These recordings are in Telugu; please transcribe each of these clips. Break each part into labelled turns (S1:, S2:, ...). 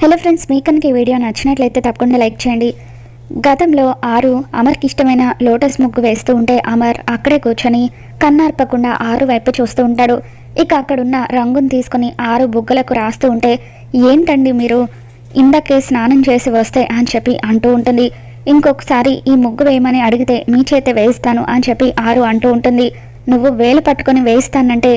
S1: హలో ఫ్రెండ్స్, మీ కనుక ఈ వీడియో నచ్చినట్లయితే తప్పకుండా లైక్ చేయండి. గతంలో ఆరు అమర్కి ఇష్టమైన లోటస్ ముగ్గు వేస్తూ ఉంటే అమర్ అక్కడే కూర్చొని కన్నార్పకుండా ఆరు వైపు చూస్తూ ఉంటాడు. ఇక అక్కడున్న రంగును తీసుకుని ఆరు బుగ్గలకు రాస్తూ ఉంటే, ఏంటండి మీరు ఇందాకే స్నానం చేసి వస్తే అని చెప్పి అంటూ ఉంటుంది. ఇంకొకసారి ఈ ముగ్గు వేయమని అడిగితే మీ చేతే వేయిస్తాను అని చెప్పి ఆరు అంటూ ఉంటుంది. నువ్వు వేలు పట్టుకొని వేయిస్తానంటే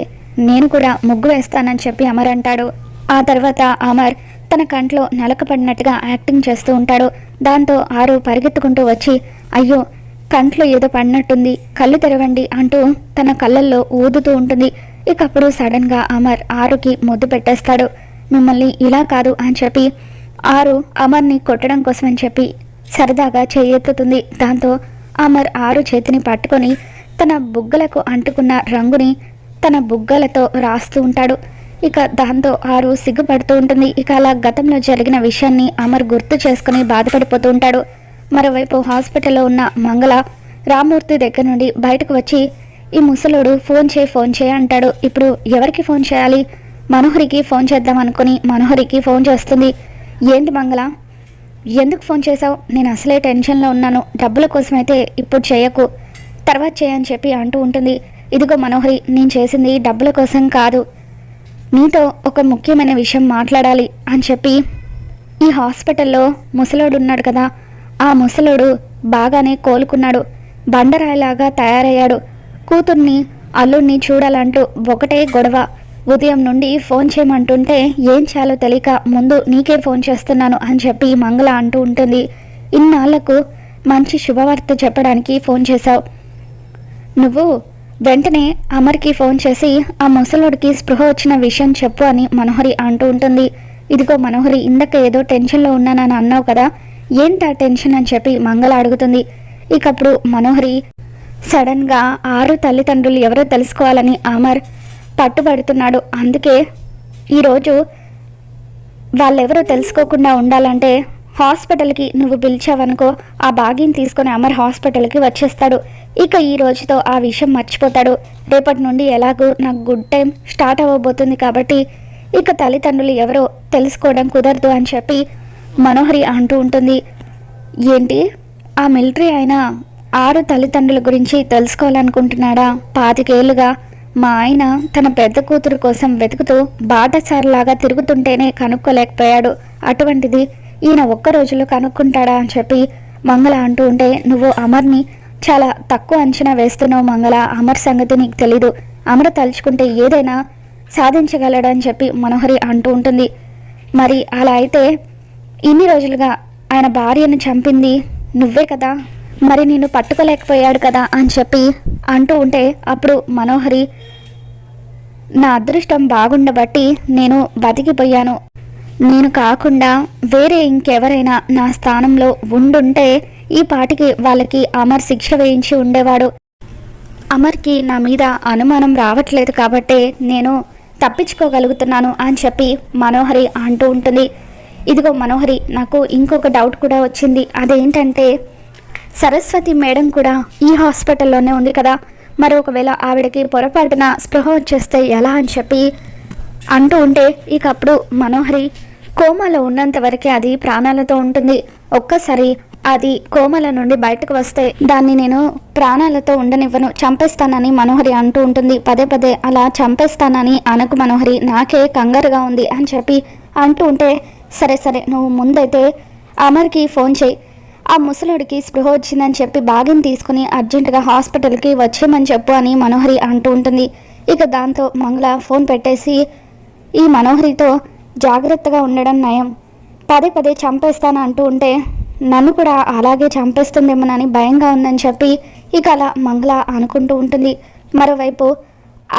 S1: నేను కూడా ముగ్గు వేస్తానని చెప్పి అమర్ అంటాడు. ఆ తర్వాత అమర్ తన కంట్లో నలకపడినట్టుగా యాక్టింగ్ చేస్తూ ఉంటాడు. దాంతో ఆరు పరిగెత్తుకుంటూ వచ్చి, అయ్యో కంట్లో ఏదో పడినట్టుంది, కళ్ళు తెరవండి అంటూ తన కళ్ళల్లో ఊదుతూ ఉంటుంది. ఇక అప్పుడు సడన్గా అమర్ ఆరుకి ముద్దు పెట్టేస్తాడు. మిమ్మల్ని ఇలా కాదు అని చెప్పి ఆరు అమర్ని కొట్టడం కోసమని చెప్పి సరదాగా చేయెత్తుతుంది. దాంతో అమర్ ఆరు చేతిని పట్టుకొని తన బుగ్గలకు అంటుకున్న రంగుని తన బుగ్గలతో రాస్తూ ఉంటాడు. ఇక దాంతో ఆరు సిగ్గుపడుతూ ఉంటుంది. ఇక అలా గతంలో జరిగిన విషయాన్ని అమర్ గుర్తు చేసుకుని బాధపడిపోతూ ఉంటాడు. మరోవైపు హాస్పిటల్లో ఉన్న మంగళ రామూర్తి దగ్గర నుండి బయటకు వచ్చి, ఈ ముసలోడు ఫోన్ చేయి అంటాడు. ఇప్పుడు ఎవరికి ఫోన్ చేయాలి? మనోహరికి ఫోన్ చేద్దాం అనుకుని మనోహరికి ఫోన్ చేస్తుంది. ఏంటి మంగళ, ఎందుకు ఫోన్ చేశావు? నేను అసలే టెన్షన్లో ఉన్నాను. డబ్బుల కోసమైతే ఇప్పుడు చేయకు, తర్వాత చేయని చెప్పి అంటూ ఉంటుంది. ఇదిగో మనోహరి, నేను చేసింది డబ్బుల కోసం కాదు, నీతో ఒక ముఖ్యమైన విషయం మాట్లాడాలి అని చెప్పి, ఈ హాస్పిటల్లో ముసలోడు ఉన్నాడు కదా, ఆ ముసలోడు బాగానే కోలుకున్నాడు, బండరాయిలాగా తయారయ్యాడు. కూతుర్ని అల్లుడిని చూడాలంటూ ఒకటే గొడవ. ఉదయం నుండి ఫోన్ చేయమంటుంటే ఏం చేయాలో తెలియక ముందు నీకే ఫోన్ చేస్తున్నాను అని చెప్పి మంగళ అంటూ ఉంటుంది. ఇన్నాళ్లకు మంచి శుభవార్త చెప్పడానికి ఫోన్ చేశావు. నువ్వు వెంటనే అమర్కి ఫోన్ చేసి ఆ ముసలోడికి స్పృహ వచ్చిన విషయం చెప్పు అని మనోహరి అంటూ ఉంటుంది. ఇదిగో మనోహరి, ఇందాక ఏదో టెన్షన్లో ఉన్నానని అన్నావు కదా, ఏంటి ఆ టెన్షన్ అని చెప్పి మంగళ అడుగుతుంది. ఇకప్పుడు మనోహరి సడన్గా ఆరు తల్లిదండ్రులు ఎవరో తెలుసుకోవాలని అమర్ పట్టుబడుతున్నాడు. అందుకే ఈరోజు వాళ్ళెవరో తెలుసుకోకుండా ఉండాలంటే హాస్పిటల్కి నువ్వు పిలిచావనుకో, ఆ బాగిని తీసుకొని అమర్ హాస్పిటల్కి వచ్చేస్తాడు. ఇక ఈ రోజుతో ఆ విషయం మర్చిపోతాడు. రేపటి నుండి ఎలాగూ నాకు గుడ్ టైం స్టార్ట్ అవ్వబోతుంది కాబట్టి ఇక తల్లిదండ్రులు ఎవరో తెలుసుకోవడం కుదరదు అని చెప్పి మనోహరి అంటూ ఉంటుంది. ఏంటి, ఆ మిలిటరీ ఆయన ఆరు తల్లిదండ్రుల గురించి తెలుసుకోవాలనుకుంటున్నాడా? 25 ఏళ్ళుగా మా ఆయన తన పెద్ద కూతురు కోసం వెతుకుతూ బాటసారిలాగా తిరుగుతుంటేనే కనుక్కోలేకపోయాడు. అటువంటిది ఈయన ఒక్క రోజులో కనుక్కుంటాడా అని చెప్పి మంగళ అంటూ ఉంటే, నువ్వు అమర్ని చాలా తక్కువ అంచనా వేస్తున్నావు మంగళ. అమర్ సంగతి నీకు తెలీదు. అమర్ తలుచుకుంటే ఏదైనా సాధించగలడని చెప్పి మనోహరి అంటూ ఉంటుంది. మరి అలా అయితే ఇన్ని రోజులుగా ఆయన భార్యను చంపింది నువ్వే కదా, మరి నిన్ను పట్టుకోలేకపోయాడు కదా అని చెప్పి అంటూ ఉంటే, అప్పుడు మనోహరి, నా అదృష్టం బాగుండబట్టి నేను బతికిపోయాను. నేను కాకుండా వేరే ఇంకెవరైనా నా స్థానంలో ఉండుంటే ఈ పాటికి వాళ్ళకి అమర్ శిక్ష వేయించి ఉండేవాడు. అమర్కి నా మీద అనుమానం రావట్లేదు కాబట్టే నేను తప్పించుకోగలుగుతున్నాను అని చెప్పి మనోహరి అంటూ ఉంటుంది. ఇదిగో మనోహరి, నాకు ఇంకొక డౌట్ కూడా వచ్చింది. అదేంటంటే, సరస్వతి మేడం కూడా ఈ హాస్పిటల్లోనే ఉంది కదా, మరి ఒకవేళ ఆవిడకి పొరపాటున స్పృహ వచ్చేస్తే ఎలా అని చెప్పి అంటూ ఉంటే, ఇక అప్పుడు మనోహరి, కోమాలో ఉన్నంత వరకే అది ప్రాణాలతో ఉంటుంది. ఒక్కసారి అది కోమల నుండి బయటకు వస్తే దాన్ని నేను ప్రాణాలతో ఉండనివ్వను, చంపేస్తానని మనోహరి అంటూ ఉంటుంది. పదే పదే అలా చంపేస్తానని అనకు మనోహరి, నాకే కంగారుగా ఉంది అని చెప్పి అంటూ ఉంటే, సరే సరే, నువ్వు ముందైతే అమర్కి ఫోన్ చేయి, ఆ ముసలుడికి స్పృహ వచ్చిందని చెప్పి బాగిని తీసుకుని అర్జెంటుగా హాస్పిటల్కి వచ్చేయమని చెప్పు అని మనోహరి అంటూ ఉంటుంది. ఇక దాంతో మంగళ ఫోన్ పెట్టేసి ఈ మనోహరితో జాగ్రత్తగా ఉండడం నయం, పదే పదే చంపేస్తాను అంటూ ఉంటే నన్ను కూడా అలాగే చంపేస్తుందేమోనని భయంగా ఉందని చెప్పి ఇక అలా మంగళ అనుకుంటూ ఉంటుంది. మరోవైపు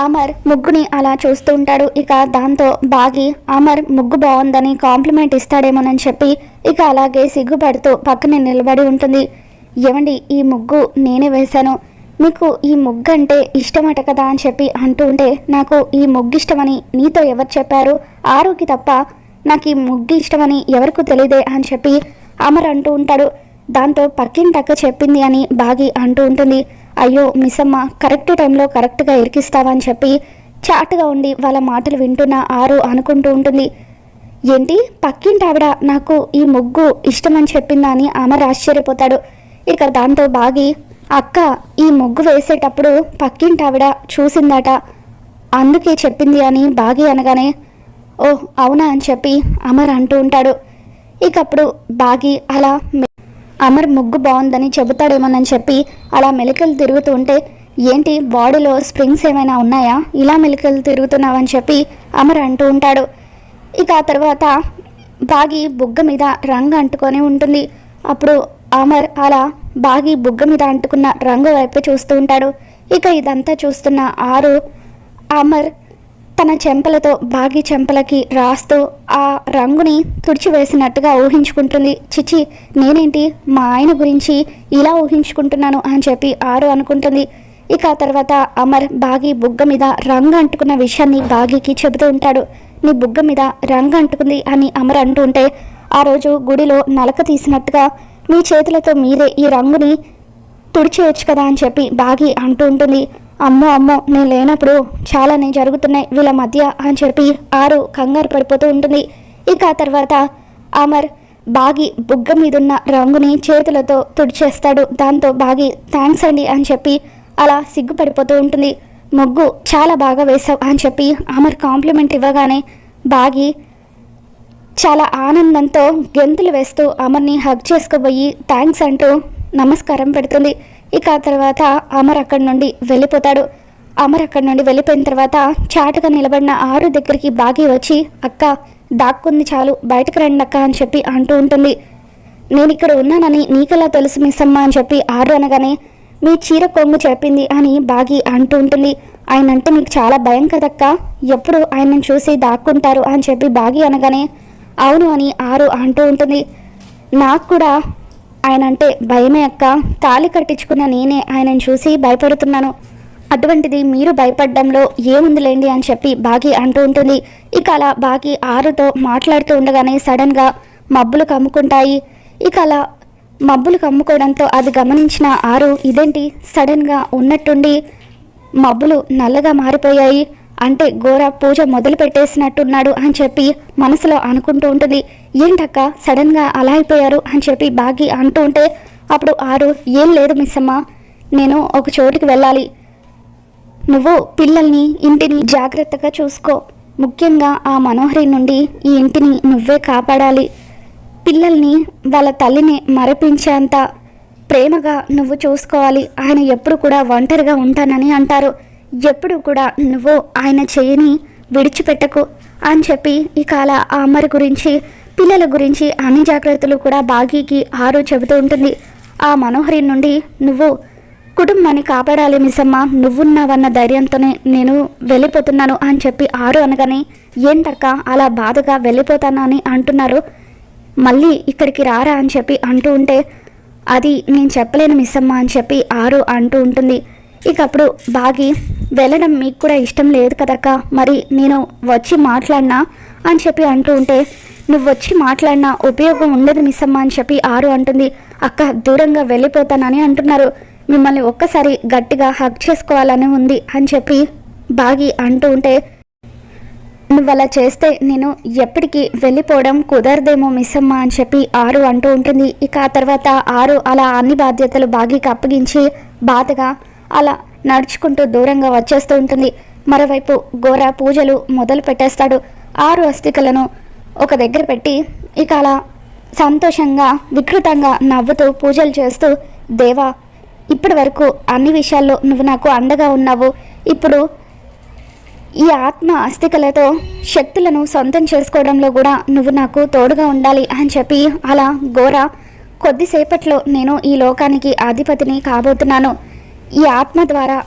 S1: అమర్ ముగ్గుని అలా చూస్తూ ఉంటాడు. ఇక దాంతో బాగి అమర్ ముగ్గు బాగుందని కాంప్లిమెంట్ ఇస్తాడేమోనని చెప్పి ఇక అలాగే సిగ్గుపడుతూ పక్కనే నిలబడి ఉంటుంది. ఏమండి, ఈ ముగ్గు నేనే వేశాను, మీకు ఈ ముగ్గు అంటే ఇష్టమట కదా అని చెప్పి అంటూ ఉంటే, నాకు ఈ ముగ్గు ఇష్టమని నీతో ఎవరు చెప్పారు? ఆరుకి తప్ప నాకు ఈ ముగ్గు ఇష్టమని ఎవరికి తెలియదే అని చెప్పి అమర్ అంటూ ఉంటాడు. దాంతో పక్కింటక్క చెప్పింది అని బాగి అంటూ ఉంటుంది. అయ్యో మిస్సమ్మ, కరెక్ట్ టైంలో కరెక్ట్గా ఇరికిస్తావని చెప్పి చాటుగా ఉండి వాళ్ళ మాటలు వింటున్న ఆరు అనుకుంటూ ఉంటుంది. ఏంటి పక్కింటి ఆవిడ నాకు ఈ ముగ్గు ఇష్టమని చెప్పిందా అని అమర్ ఆశ్చర్యపోతాడు. ఇక దాంతో బాగి, అక్క ఈ ముగ్గు వేసేటప్పుడు పక్కింటి ఆవిడ చూసిందట, అందుకే చెప్పింది అని బాగి అనగానే, ఓ అవునా అని చెప్పి అమర్ అంటూ ఉంటాడు. ఇక అప్పుడు బాగి అలా అమర్ ముగ్గు బాగుందని చెబుతాడేమోనని చెప్పి అలా మెలికలు తిరుగుతూ ఉంటే, ఏంటి బాడీలో స్ప్రింగ్స్ ఏమైనా ఉన్నాయా, ఇలా మెలికలు తిరుగుతున్నావని చెప్పి అమర్ అంటూ ఉంటాడు. ఇక ఆ తర్వాత బాగి బుగ్గ మీద రంగు అంటుకొని ఉంటుంది. అప్పుడు అమర్ అలా బాగి బుగ్గ మీద అంటుకున్న రంగు వైపు చూస్తూ ఉంటాడు. ఇక ఇదంతా చూస్తున్న ఆరు అమర్ తన చెంపలతో బాగి చెంపలకి రాస్తూ ఆ రంగుని తుడిచివేసినట్టుగా ఊహించుకుంటుంది. చిచి, నేనేంటి మా ఆయన గురించి ఇలా ఊహించుకుంటున్నాను అని చెప్పి ఆరు అనుకుంటుంది. ఇక ఆ తర్వాత అమర్ బాగి బుగ్గ మీద రంగు అంటుకున్న విషయాన్ని బాగికి చెబుతూ ఉంటాడు. నీ బుగ్గ మీద రంగు అంటుకుంది అని అమర్ అంటూ ఉంటే, ఆ రోజు గుడిలో నలక తీసినట్టుగా మీ చేతులతో మీరే ఈ రంగుని తుడిచేయచ్చు కదా అని చెప్పి బాగి అంటూ ఉంటుంది. అమ్మో అమ్మో, నేను లేనప్పుడు చాలానే జరుగుతున్నాయి వీళ్ళ మధ్య అని చెప్పి ఆరు కంగారు పడిపోతూ ఉంటుంది. ఇక ఆ తర్వాత అమర్ బాగి బుగ్గ మీదున్న రంగుని చేతులతో తుడిచేస్తాడు. దాంతో బాగి థ్యాంక్స్ అండి అని చెప్పి అలా సిగ్గుపడిపోతూ ఉంటుంది. ముగ్గు చాలా బాగా వేశావు అని చెప్పి అమర్ కాంప్లిమెంట్ ఇవ్వగానే బాగి చాలా ఆనందంతో గెంతులు వేస్తూ అమర్ని హగ్ చేసుకోబోయి థ్యాంక్స్ అంటూ నమస్కారం పెడుతుంది. ఇక ఆ తర్వాత అమర్ అక్కడి నుండి వెళ్ళిపోతాడు. అమర్ అక్కడి నుండి వెళ్ళిపోయిన తర్వాత చాటుగా నిలబడిన ఆరు దగ్గరికి బాగి వచ్చి, అక్క దాక్కుంది చాలు, బయటకు రండి అక్క అని చెప్పి అంటూ ఉంటుంది. నేను ఇక్కడ ఉన్నానని నీకెలా తెలుసు మిస్సమ్మ అని చెప్పి ఆరు అనగానే, మీ చీర కొంగు చెప్పింది అని బాగి అంటూ ఉంటుంది. ఆయన అంటే మీకు చాలా భయం కదక్క, ఎప్పుడు ఆయనను చూసి దాక్కుంటారు అని చెప్పి బాగి అనగానే, అవును అని ఆరు అంటూ ఉంటుంది. నాకు కూడా ఆయన అంటే భయమే అక్క, తాళి కట్టించుకున్న నేనే ఆయనను చూసి భయపడుతున్నాను, అటువంటిది మీరు భయపడడంలో ఏముందిలేండి అని చెప్పి బాగి అంటూ ఉంటుంది. ఇక అలా బాగి ఆరుతో మాట్లాడుతూ ఉండగానే సడన్గా మబ్బులు కమ్ముకుంటాయి. ఇక అలా మబ్బులు కమ్ముకోవడంతో అది గమనించిన ఆరు, ఇదేంటి సడన్గా ఉన్నట్టుండి మబ్బులు నల్లగా మారిపోయాయి, అంటే ఘోర పూజ మొదలు పెట్టేసినట్టున్నాడు అని చెప్పి మనసులో అనుకుంటూ ఉంటుంది. ఏంటక్క సడన్గా అలా అయిపోయారు అని చెప్పి బాగి అంటూ ఉంటే, అప్పుడు ఆరు, ఏం లేదు మిస్సమ్మ, నేను ఒక చోటుకి వెళ్ళాలి, నువ్వు పిల్లల్ని ఇంటిని జాగ్రత్తగా చూసుకో, ముఖ్యంగా ఆ మనోహరి నుండి ఈ ఇంటిని నువ్వే కాపాడాలి, పిల్లల్ని వాళ్ళ తల్లిని మరపించేంత ప్రేమగా నువ్వు చూసుకోవాలి, ఆయన ఎప్పుడు కూడా ఒంటరిగా ఉంటానని అంటారు, ఎప్పుడు కూడా నువ్వు ఆయన చెయ్యిని విడిచిపెట్టకు అని చెప్పి ఇక అలా అమర్ గురించి పిల్లల గురించి అన్ని జాగ్రత్తలు కూడా బాగీకి ఆరు చెబుతూ ఉంటుంది. ఆ మనోహరి నుండి నువ్వు కుటుంబాన్ని కాపాడాలి మిస్సమ్మ, నువ్వున్నావన్న ధైర్యంతోనే నేను వెళ్ళిపోతున్నాను అని చెప్పి ఆరు అనగానే, ఏంటక్క అలా బాధగా వెళ్ళిపోతానని అంటున్నారు, మళ్ళీ ఇక్కడికి రారా అని చెప్పి అంటూ ఉంటే, అది నేను చెప్పలేను మిస్సమ్మ అని చెప్పి ఆరు అంటూ ఉంటుంది. ఇక అప్పుడు బాగి, వెళ్ళడం మీకు కూడా ఇష్టం లేదు కదక్క, మరి నేను వచ్చి మాట్లాడినా అని చెప్పి అంటూ ఉంటే, నువ్వు వచ్చి మాట్లాడినా ఉపయోగం ఉండదు మిస్సమ్మ అని చెప్పి ఆరు అంటుంది. అక్క దూరంగా వెళ్ళిపోతానని అంటున్నారు, మిమ్మల్ని ఒక్కసారి గట్టిగా హగ్ చేసుకోవాలని ఉంది అని చెప్పి బాగి అంటూ ఉంటే, నువ్వు అలా చేస్తే నేను ఎప్పటికీ వెళ్ళిపోవడం కుదరదేమో మిస్సమ్మ అని చెప్పి ఆరు అంటూ ఉంటుంది. ఇక ఆ తర్వాత ఆరు అలా అన్ని బాధ్యతలు బాగికి అప్పగించి బాధగా అలా నడుచుకుంటూ దూరంగా వచ్చేస్తూ ఉంటుంది. మరోవైపు ఘోర పూజలు మొదలు పెట్టేస్తాడు. ఆరు అస్థికలను ఒక దగ్గర పెట్టి ఇక అలా సంతోషంగా వికృతంగా నవ్వుతూ పూజలు చేస్తూ, దేవా ఇప్పటి వరకు అన్ని విషయాల్లో నువ్వు నాకు అండగా ఉన్నావు, ఇప్పుడు ఈ ఆత్మ అస్థికలతో శక్తులను సొంతం చేసుకోవడంలో కూడా నువ్వు నాకు తోడుగా ఉండాలి అని చెప్పి అలా ఘోర, కొద్దిసేపట్లో నేను ఈ లోకానికి అధిపతిని కాబోతున్నాను, ఈ ఆత్మ ద్వారా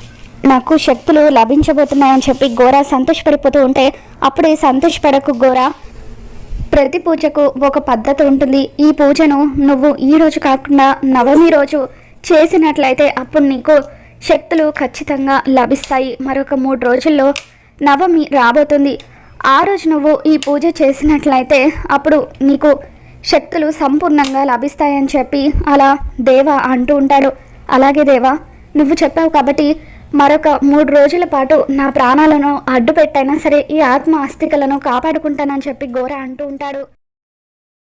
S1: నాకు శక్తులు లభించబోతున్నాయని చెప్పి ఘోర సంతోషపడిపోతూ ఉంటే, అప్పుడే సంతోషపడకు ఘోర, ప్రతి పూజకు ఒక పద్ధతి ఉంటుంది, ఈ పూజను నువ్వు ఈ రోజు కాకుండా నవమి రోజు చేసినట్లయితే అప్పుడు నీకు శక్తులు ఖచ్చితంగా లభిస్తాయి, మరొక 3 రోజుల్లో నవమి రాబోతుంది, ఆ రోజు నువ్వు ఈ పూజ చేసినట్లయితే అప్పుడు నీకు శక్తులు సంపూర్ణంగా లభిస్తాయని చెప్పి అలా దేవ అంటూ ఉంటాడు. అలాగే దేవా, నువ్వు చెప్పావు కాబట్టి మరొక 3 రోజుల పాటు నా ప్రాణాలను అడ్డు పెట్టైనా సరే ఈ ఆత్మ అస్థికలను కాపాడుకుంటానని చెప్పి గోరా అంటూ ఉంటాడు.